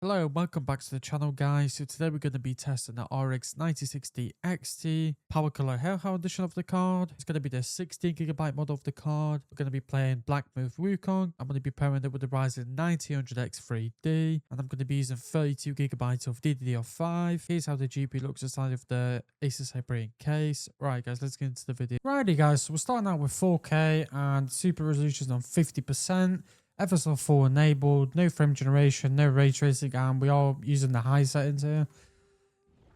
Hello, welcome back to the channel, guys. So today we're going to be testing the RX 9060 XT Power Color HellHound edition of the card. It's going to be the 16GB model of the card. We're going to be playing Black Myth Wukong. I'm going to be pairing it with the Ryzen 9000X 3D, and I'm going to be using 32GB of DDR5. Here's how the GPU looks inside of the ASUS Hyperion case. Right, guys, let's get into the video. Righty, guys, so we're starting out with 4K and super resolution on 50%. FSR 4 enabled, no frame generation, no ray tracing, and we are using the high settings here.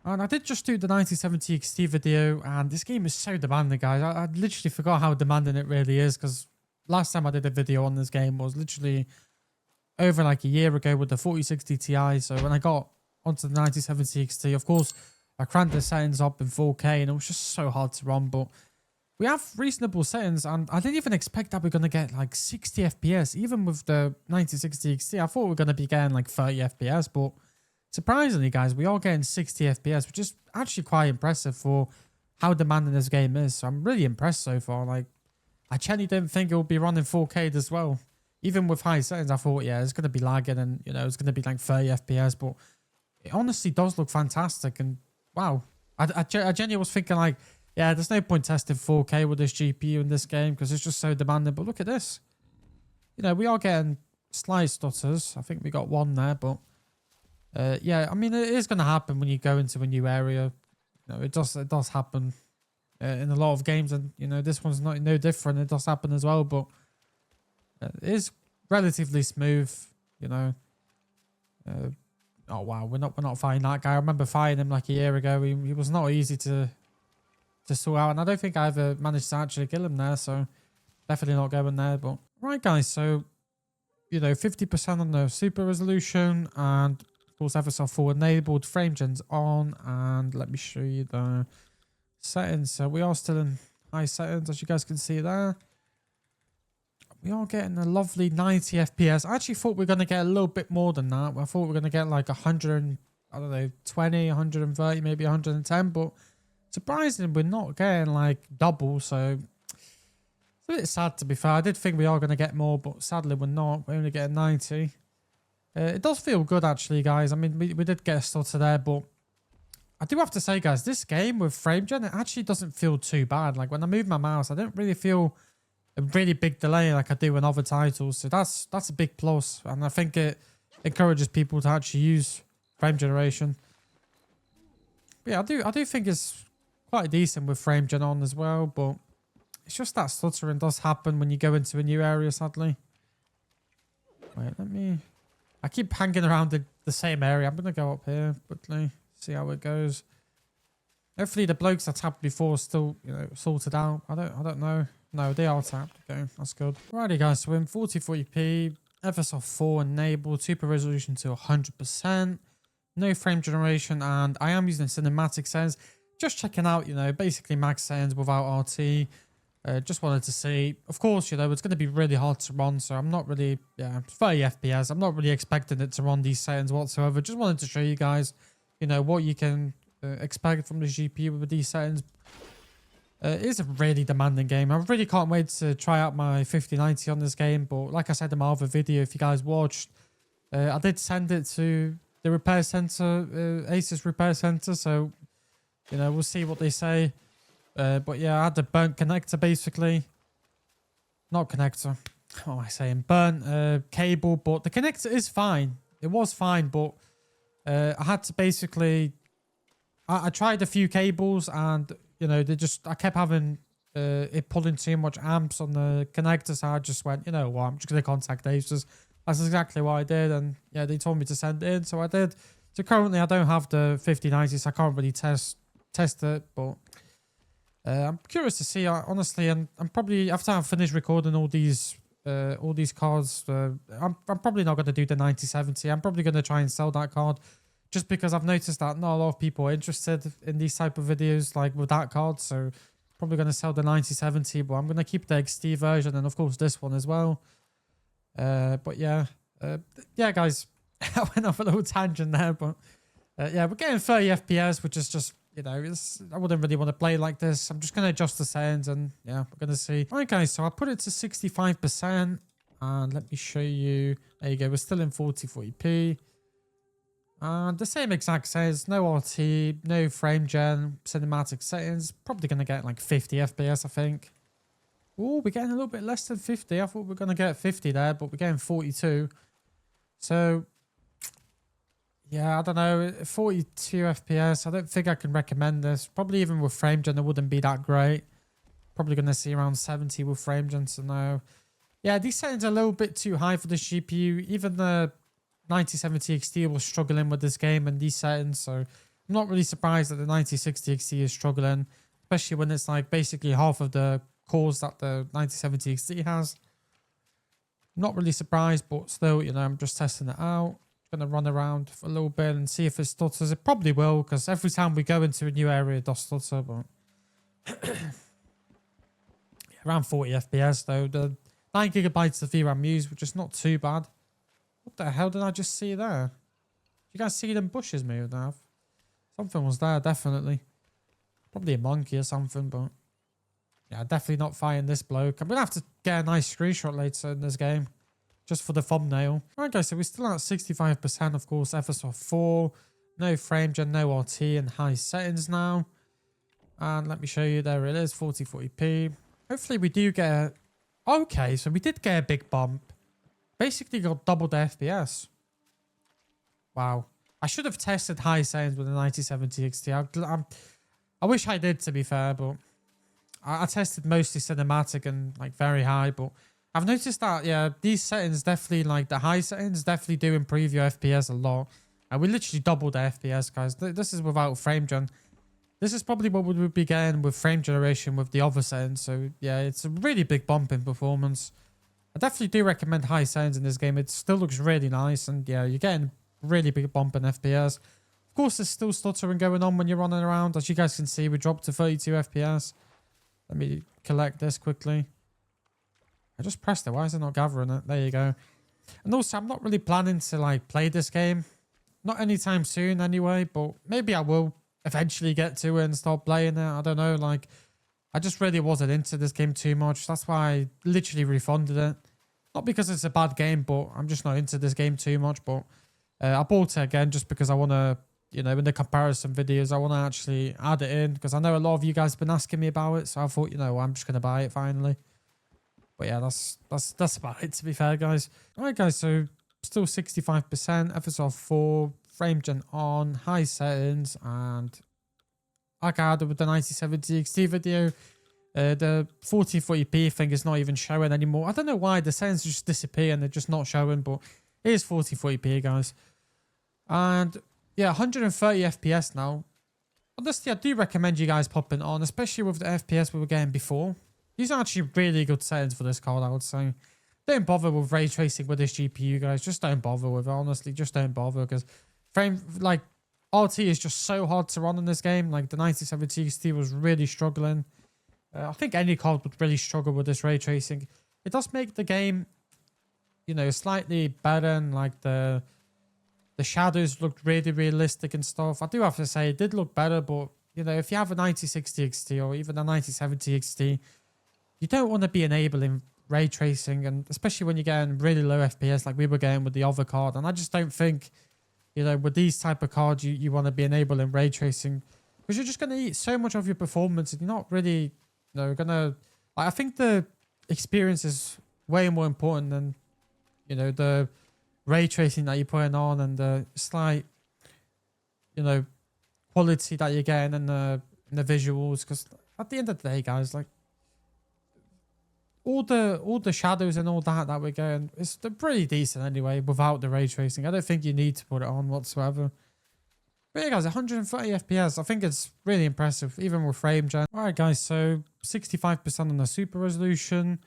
And I did just do the 9070 XT video, and this game is so demanding, guys. I literally forgot how demanding it really is, because last time I did a video on this game was literally over like a year ago with the 4060 Ti. So when I got onto the 9070 XT, of course, I cranked the settings up in 4K, and it was just so hard to run, but we have reasonable settings, and I didn't even expect that we're going to get like 60 FPS. Even with the 9060 XT, I thought we were going to be getting like 30 FPS, but surprisingly, guys, we are getting 60 FPS, which is actually quite impressive for how demanding this game is. So I'm really impressed so far. Like, I genuinely didn't think it would be running 4K as well. Even with high settings, I thought, yeah, it's going to be lagging and, you know, it's going to be like 30 FPS, but it honestly does look fantastic. And wow, I genuinely was thinking like, yeah, there's no point testing 4K with this GPU in this game because it's just so demanding. But look at this. You know, we are getting slight stutters. I think we got one there, but yeah, I mean, it is going to happen when you go into a new area. You know, it does happen in a lot of games, and you know, this one's no different. It does happen as well, but it is relatively smooth. You know. Oh wow, we're not fighting that guy. I remember fighting him like a year ago. He was not easy to sort out, and I don't think I ever managed to actually kill him there, so definitely not going there. But right, guys, so you know, 50% on the super resolution, and of course FSR 4 enabled, frame gen's on, and let me show you the settings. So we are still in high settings, as you guys can see there. We are getting a lovely 90 FPS. I actually thought we were going to get a little bit more than that. I thought we were going to get like 100, I don't know, 20, 130, maybe 110, but surprisingly, we're not getting like double, so it's a bit sad to be fair. I did think we are going to get more, but sadly we're not. We're only getting 90. It does feel good actually, guys. I mean, we did get a stutter there, but I do have to say, guys, this game with frame gen, it actually doesn't feel too bad. Like when I move my mouse, I don't really feel a really big delay like I do in other titles. So that's a big plus, and I think it encourages people to actually use frame generation. But yeah, I do think it's quite decent with frame gen on as well, but it's just that stuttering does happen when you go into a new area, sadly. Wait, I keep hanging around the same area. I'm gonna go up here quickly, see how it goes. Hopefully the blokes I tapped before are still, you know, sorted out. I don't know. No, they are tapped. Okay, that's good. Alrighty, guys, so we're in 4040p, FSR 4 enabled, super resolution to 100%, no frame generation, and I am using cinematic settings. Just checking out, you know, basically max settings without RT. Just wanted to see. Of course, you know, it's going to be really hard to run, so I'm not really, 30 FPS. I'm not really expecting it to run these settings whatsoever. Just wanted to show you guys, you know, what you can expect from the GPU with these settings. It is a really demanding game. I really can't wait to try out my 5090 on this game, but like I said in my other video, if you guys watched, I did send it to the repair center, ASUS repair center, so you know, we'll see what they say. But yeah, I had the burnt connector basically. Not connector. What am I saying? Burnt cable, but the connector is fine. It was fine, but I had to basically... I tried a few cables and, you know, I kept having it pulling too much amps on the connector, so I just went, you know what, I'm just going to contact ASUS. That's exactly what I did, and yeah, they told me to send it in, so I did. So currently I don't have the 5090, so I can't really test it, but I'm curious to see, honestly, and I'm probably, after I finish recording all these cards, I'm probably not going to do the 9070. I'm probably going to try and sell that card, just because I've noticed that not a lot of people are interested in these type of videos, like with that card, so probably going to sell the 9070, but I'm going to keep the XT version, and of course this one as well. But yeah, guys, I went off a little tangent there, but yeah, we're getting 30 FPS, which is just, you know, I wouldn't really want to play like this. I'm just going to adjust the settings, and yeah, we're going to see. All right, guys, so I put it to 65%, and let me show you. There you go. We're still in 4040p. And the same exact says no RT, no frame gen, cinematic settings. Probably going to get like 50 FPS, I think. Oh, we're getting a little bit less than 50. I thought we were going to get 50 there, but we're getting 42. So, yeah, I don't know. 42 FPS. I don't think I can recommend this. Probably even with frame gen, it wouldn't be that great. Probably going to see around 70 with frame gen, so no. Yeah, these settings are a little bit too high for the GPU. Even the 9070 XT was struggling with this game and these settings, so I'm not really surprised that the 9060 XT is struggling, especially when it's like basically half of the cores that the 9070 XT has. Not really surprised, but still, you know, I'm just testing it out. Going to run around for a little bit and see if it stutters. It probably will, because every time we go into a new area, it does stutter, but around 40 FPS though. The 9 gigabytes of VRAM used, which is not too bad. What the hell did I just see there? You guys see them bushes move now? Something was there, definitely. Probably a monkey or something, but yeah, definitely not fighting this bloke. I'm going to have to get a nice screenshot later in this game, just for the thumbnail. Alright guys, so we're still at 65%, of course, FSR 4. No frame gen, no RT, and high settings now. And let me show you, there it is, 4040p. Hopefully we do get a... Okay, so we did get a big bump. Basically got double the FPS. Wow. I should have tested high settings with the 9070 XT. I wish I did, to be fair, but I tested mostly cinematic and like very high, but I've noticed that, yeah, these settings definitely, like the high settings definitely do improve your FPS a lot. And we literally doubled the FPS, guys. This is without frame gen. This is probably what we would be getting with frame generation with the other settings. So yeah, it's a really big bump in performance. I definitely do recommend high settings in this game. It still looks really nice. And yeah, you're getting really big bump in FPS. Of course, there's still stuttering going on when you're running around. As you guys can see, we dropped to 32 FPS. Let me collect this quickly. I just pressed it. Why is it not gathering it? There you go. And also, I'm not really planning to like play this game. Not anytime soon anyway, but maybe I will eventually get to it and start playing it. I don't know, like, I just really wasn't into this game too much. That's why I literally refunded it. Not because it's a bad game, but I'm just not into this game too much. But I bought it again just because I want to, you know, in the comparison videos, I want to actually add it in. Because I know a lot of you guys have been asking me about it. So I thought, you know, I'm just going to buy it finally. But yeah, that's about it, to be fair, guys. Alright, guys, so still 65%, FSR 4, frame gen on, high settings, and like I had with the 9070 XT video, the 1440p thing is not even showing anymore. I don't know why, the settings just disappear and they're just not showing, but it is 1440p, guys. And yeah, 130 FPS now. Honestly, I do recommend you guys popping on, especially with the FPS we were getting before. These are actually really good settings for this card, I would say. Don't bother with ray tracing with this GPU, guys. Just don't bother with it, honestly. Just don't bother, because like, RT is just so hard to run in this game. Like, the 9070 XT was really struggling. I think any card would really struggle with this ray tracing. It does make the game, you know, slightly better, and like the shadows looked really realistic and stuff. I do have to say, it did look better, but, you know, if you have a 9060 XT or even a 9070 XT, you don't want to be enabling ray tracing, and especially when you're getting really low FPS like we were getting with the other card. And I just don't think, you know, with these type of cards, you want to be enabling ray tracing, because you're just going to eat so much of your performance, and you're not really, you know, going to... I think the experience is way more important than, you know, the ray tracing that you're putting on and the slight, you know, quality that you're getting in the visuals. Because at the end of the day, guys, like, all the shadows and all that we're getting, they're pretty decent anyway without the ray tracing. I don't think you need to put it on whatsoever. But yeah, guys, 130 FPS, I think it's really impressive, even with frame gen. Alright, guys, so 65% on the super resolution,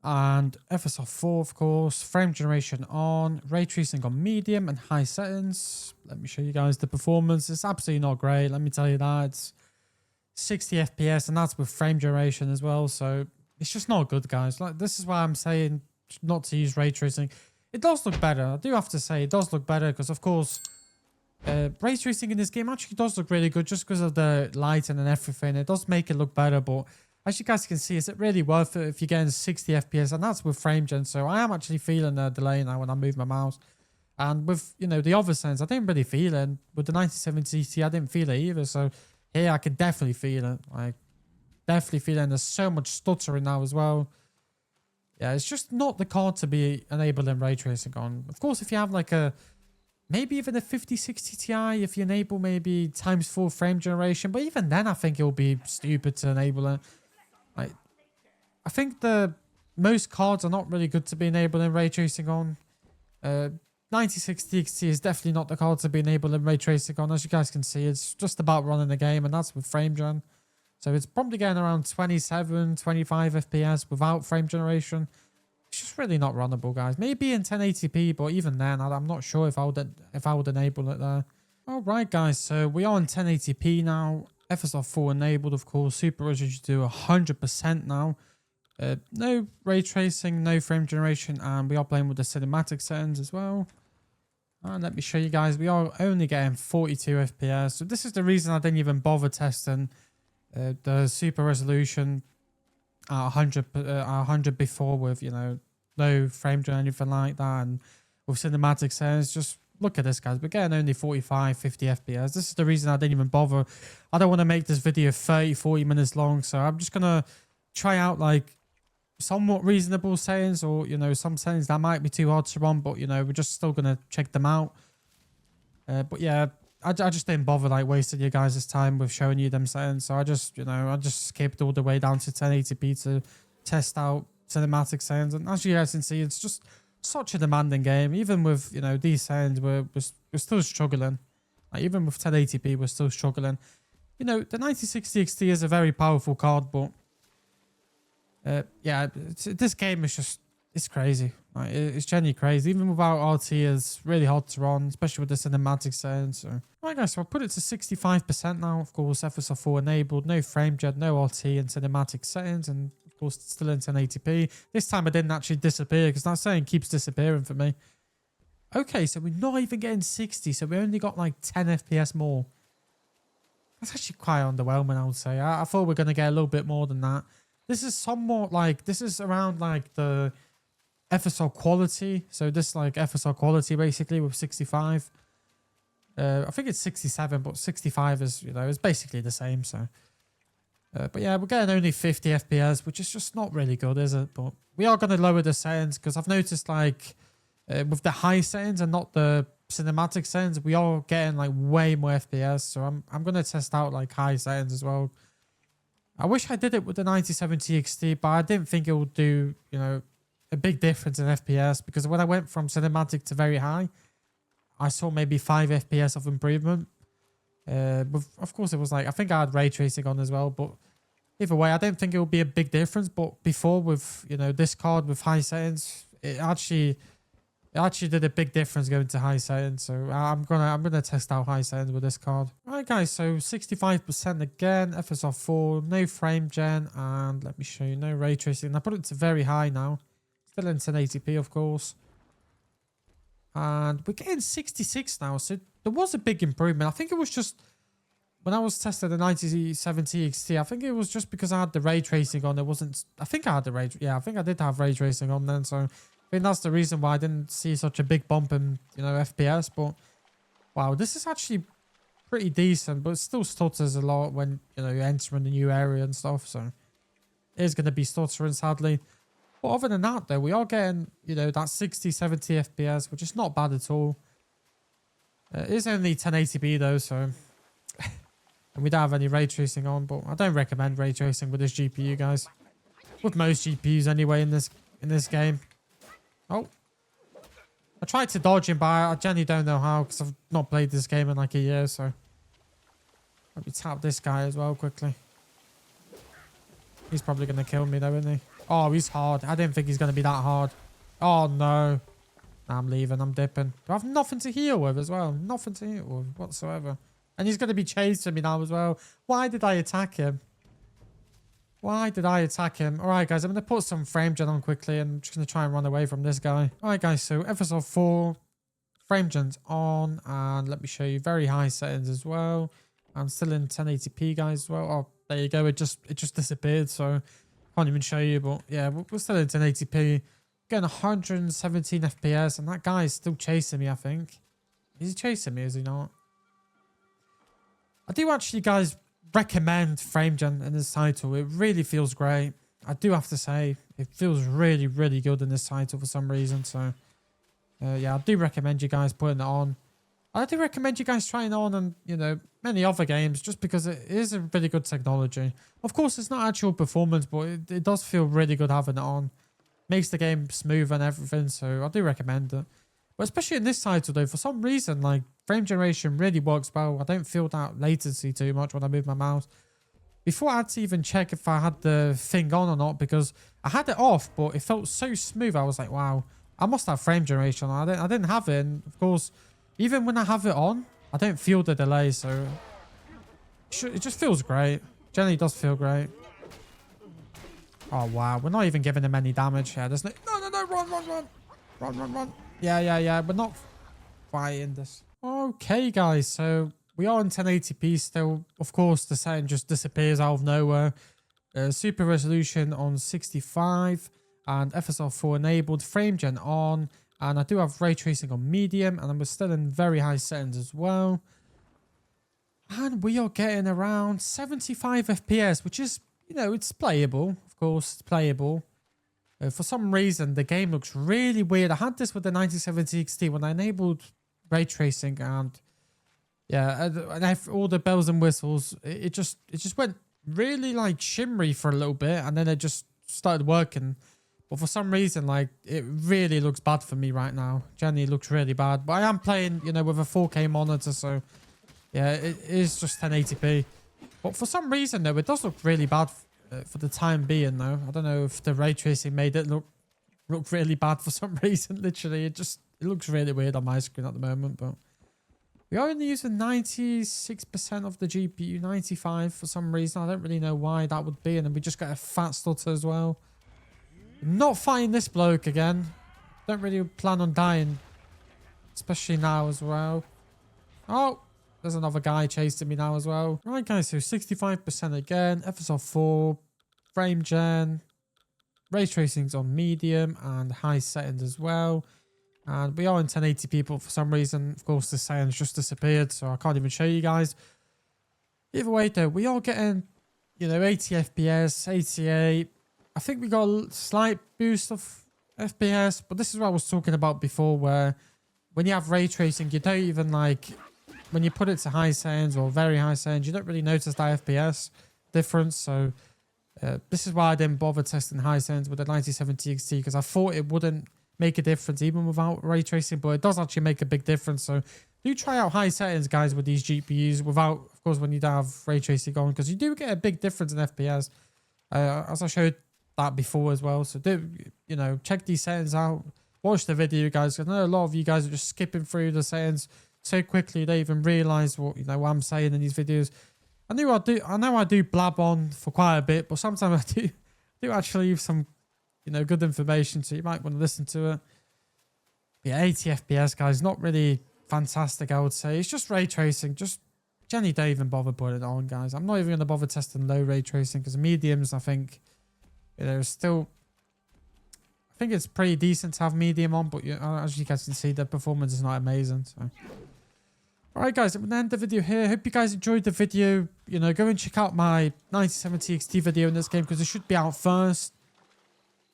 and FSR 4, of course, frame generation on, ray tracing on medium and high settings. Let me show you guys the performance. It's absolutely not great, let me tell you that. It's 60 FPS, and that's with frame generation as well, so it's just not good, guys. Like, this is why I'm saying not to use ray tracing. It does look better. I do have to say, it does look better, because, of course, ray tracing in this game actually does look really good just because of the lighting and everything. It does make it look better, but as you guys can see, is it really worth it if you're getting 60 FPS? And that's with frame gen, so I am actually feeling a delay now when I move my mouse. And with, you know, the other settings, I didn't really feel it. With the 9070 Ti, I didn't feel it either. So here I can definitely feel it. Like, definitely feel it. And there's so much stuttering now as well. Yeah, it's just not the card to be enabling ray tracing on. Of course, if you have like a, maybe even a 5060 Ti, if you enable maybe ×4 frame generation. But even then, I think it will be stupid to enable it. Like, I think most cards are not really good to be enabling ray tracing on. 9060 XT is definitely not the card to be enabling ray tracing on. As you guys can see, it's just about running the game, and that's with frame gen. So it's probably getting around 27, 25 FPS without frame generation. It's just really not runnable, guys. Maybe in 1080p, but even then, I'm not sure if I would enable it there. All right, guys. So we are in 1080p now. FSR 4 enabled, of course. Super resolution to 100% now. No ray tracing, no frame generation, and we are playing with the cinematic settings as well. And let me show you guys, we are only getting 42 FPS. So this is the reason I didn't even bother testing the super resolution at 100 before, with, you know, no frame gen or anything like that, and with cinematic settings. Just look at this, guys. We're getting only 45, 50 FPS. This is the reason I didn't even bother. I don't want to make this video 30, 40 minutes long, so I'm just gonna try out like somewhat reasonable settings, or, you know, some settings that might be too hard to run, but, you know, we're just still gonna check them out. But yeah, I just didn't bother like wasting you guys' time with showing you them settings, so I just, you know, I just skipped all the way down to 1080p to test out cinematic settings. And as you guys can see, it's just such a demanding game. Even with, you know, these settings, we're still struggling. Like, even with 1080p, we're still struggling. You know, the 9060 XT is a very powerful card, but yeah, this game is just, it's crazy. Like, it's genuinely crazy. Even without RT, it's really hard to run, especially with the cinematic settings. So, alright guys, so I'll put it to 65% now. Of course, FSR 4 enabled, no frame gen, no RT and cinematic settings, and of course it's still in 1080p. This time I didn't actually disappear, because that setting keeps disappearing for me. Okay, so we're not even getting 60, so we only got like 10 FPS more. That's actually quite underwhelming, I would say. I thought we were going to get a little bit more than that. This is somewhat like, this is around like the FSR quality. So this like FSR quality basically with 65. I think it's 67, but 65 is, you know, it's basically the same. So, but yeah, we're getting only 50 FPS, which is just not really good, is it? But we are going to lower the settings, because I've noticed like with the high settings and not the cinematic settings, we are getting like way more FPS. So I'm going to test out like high settings as well. I wish I did it with the 9070 XT, but I didn't think it would do, you know, a big difference in FPS, because when I went from cinematic to very high, I saw maybe 5 FPS of improvement. But of course, it was like, I think I had ray tracing on as well, but either way, I don't think it would be a big difference. But before, with, you know, this card with high settings, it actually did a big difference going to high settings. So I'm gonna test out high settings with this card. Alright guys, so 65% again, FSR 4, no frame gen, and let me show you, no ray tracing. I put it to very high now, still in 1080p of course, and we're getting 66 now. So there was a big improvement. I think it was just when I was testing the 9070 XT, I think it was just because I had the ray tracing on. It wasn't, I think I had the ray, yeah, I think I did have ray tracing on then, so I think that's the reason why I didn't see such a big bump in, you know, FPS. But wow, this is actually pretty decent, but it still stutters a lot when, you know, you're entering a new area and stuff. So it is going to be stuttering, sadly. But other than that, though, we are getting, you know, that 60, 70 FPS, which is not bad at all. It is only 1080p though, so and we don't have any ray tracing on. But I don't recommend ray tracing with this GPU, guys. With most GPUs anyway in this game. Oh, I tried to dodge him, but I genuinely don't know how, because I've not played this game in like a year. So let me tap this guy as well quickly. He's probably going to kill me though, isn't he? Oh, he's hard. I didn't think he's going to be that hard. Oh no. I'm leaving. I'm dipping. I have nothing to heal with as well. Nothing to heal with whatsoever. And he's going to be chasing me now as well. Why did I attack him? Why did I attack him? Alright guys, I'm going to put some frame gen on quickly, and I'm just going to try and run away from this guy. Alright guys, so FSR 4, frame gen's on, and let me show you very high settings as well. I'm still in 1080p guys as well. Oh, there you go. It just disappeared, so can't even show you, but yeah, we're still in 1080p. getting 117 FPS, and that guy is still chasing me, I think. Is he chasing me? Is he not? I do actually, guys, recommend FrameGen in this title. It really feels great. I do have to say, it feels really, really good in this title for some reason. So, yeah, I do recommend you guys putting it on. I do recommend you guys trying it on and, you know, many other games just because it is a really good technology. Of course, it's not actual performance, but it does feel really good having it on. Makes the game smooth and everything, so I do recommend it. But especially in this title, though, for some reason, like, frame generation really works well. I don't feel that latency too much when I move my mouse. Before I had to even check if I had the thing on or not, because I had it off, but it felt so smooth. I was like, wow, I must have frame generation on. I didn't have it, and of course, even when I have it on, I don't feel the delay, so it just feels great. Generally does feel great. Oh, wow. We're not even giving him any damage here. There's no, run. Yeah. We're not fighting this. Okay, guys. So we are in 1080p still. Of course, the setting just disappears out of nowhere. Super resolution on 65 and FSR4 enabled. Frame gen on. And I do have ray tracing on medium, and we're still in very high settings as well. And we are getting around 75 FPS, which is, you know, it's playable. Of course, it's playable. For some reason, the game looks really weird. I had this with the 9070 XT when I enabled ray tracing, and yeah, and all the bells and whistles. It just went really like shimmery for a little bit, and then it just started working. But for some reason, like, it really looks bad for me right now. Generally, it looks really bad. But I am playing, you know, with a 4K monitor, so yeah, it is just 1080p. But for some reason, though, it does look really bad for the time being, though. I don't know if the ray tracing made it look really bad for some reason. Literally, it looks really weird on my screen at the moment. But we are only using 96% of the GPU, 95 for some reason. I don't really know why that would be. And then we just got a fat stutter as well. Not fighting this bloke again. Don't really plan on dying. Especially now as well. Oh, there's another guy chasing me now as well. Right, guys, so 65% again. FSR4, frame gen, ray tracing's on medium and high settings as well. And we are in 1080p, but for some reason, of course, the settings just disappeared, so I can't even show you guys. Either way, though, we are getting, you know, 80 FPS, 88. I think we got a slight boost of FPS, but this is what I was talking about before, where when you have ray tracing, you don't even like, when you put it to high settings or very high settings, you don't really notice that FPS difference. So this is why I didn't bother testing high settings with the 9070 XT, because I thought it wouldn't make a difference even without ray tracing, but it does actually make a big difference. So do try out high settings, guys, with these GPUs without, of course, when you don't have ray tracing on, because you do get a big difference in FPS, as I showed that before as well. So do, you know, check these settings out, watch the video, guys. I know a lot of you guys are just skipping through the settings so quickly they even realize what, you know, what I'm saying in these videos. I know I do blab on for quite a bit, but sometimes I do actually leave some, you know, good information, so you might want to listen to it. Yeah, 80 FPS, guys, not really fantastic, I would say. It's just ray tracing. Just generally don't even bother putting it on, guys. I'm not even going to bother testing low ray tracing, because mediums, I think, you know, still, I think it's pretty decent to have medium on, but, you know, as you guys can see, the performance is not amazing. So, all right, guys, I'm going to end the video here. Hope you guys enjoyed the video. You know, go and check out my 9070 XT video in this game, because it should be out first.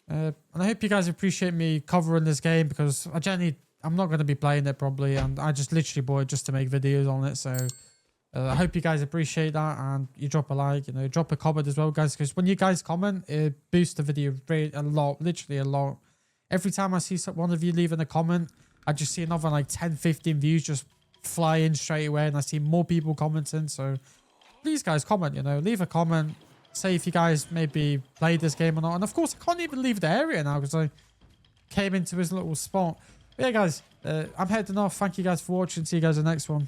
And I hope you guys appreciate me covering this game, because I'm not going to be playing it probably, and I just literally bought it just to make videos on it. So I hope you guys appreciate that, and you drop a like, you know, drop a comment as well, guys, because when you guys comment, it boosts the video a lot, literally a lot. Every time I see one of you leaving a comment, I just see another like 10-15 views just fly in straight away, and I see more people commenting. So please, guys, comment, you know, leave a comment, say if you guys maybe played this game or not. And of course, I can't even leave the area now because I came into his little spot. But yeah, guys, I'm heading off. Thank you guys for watching. See you guys in the next one.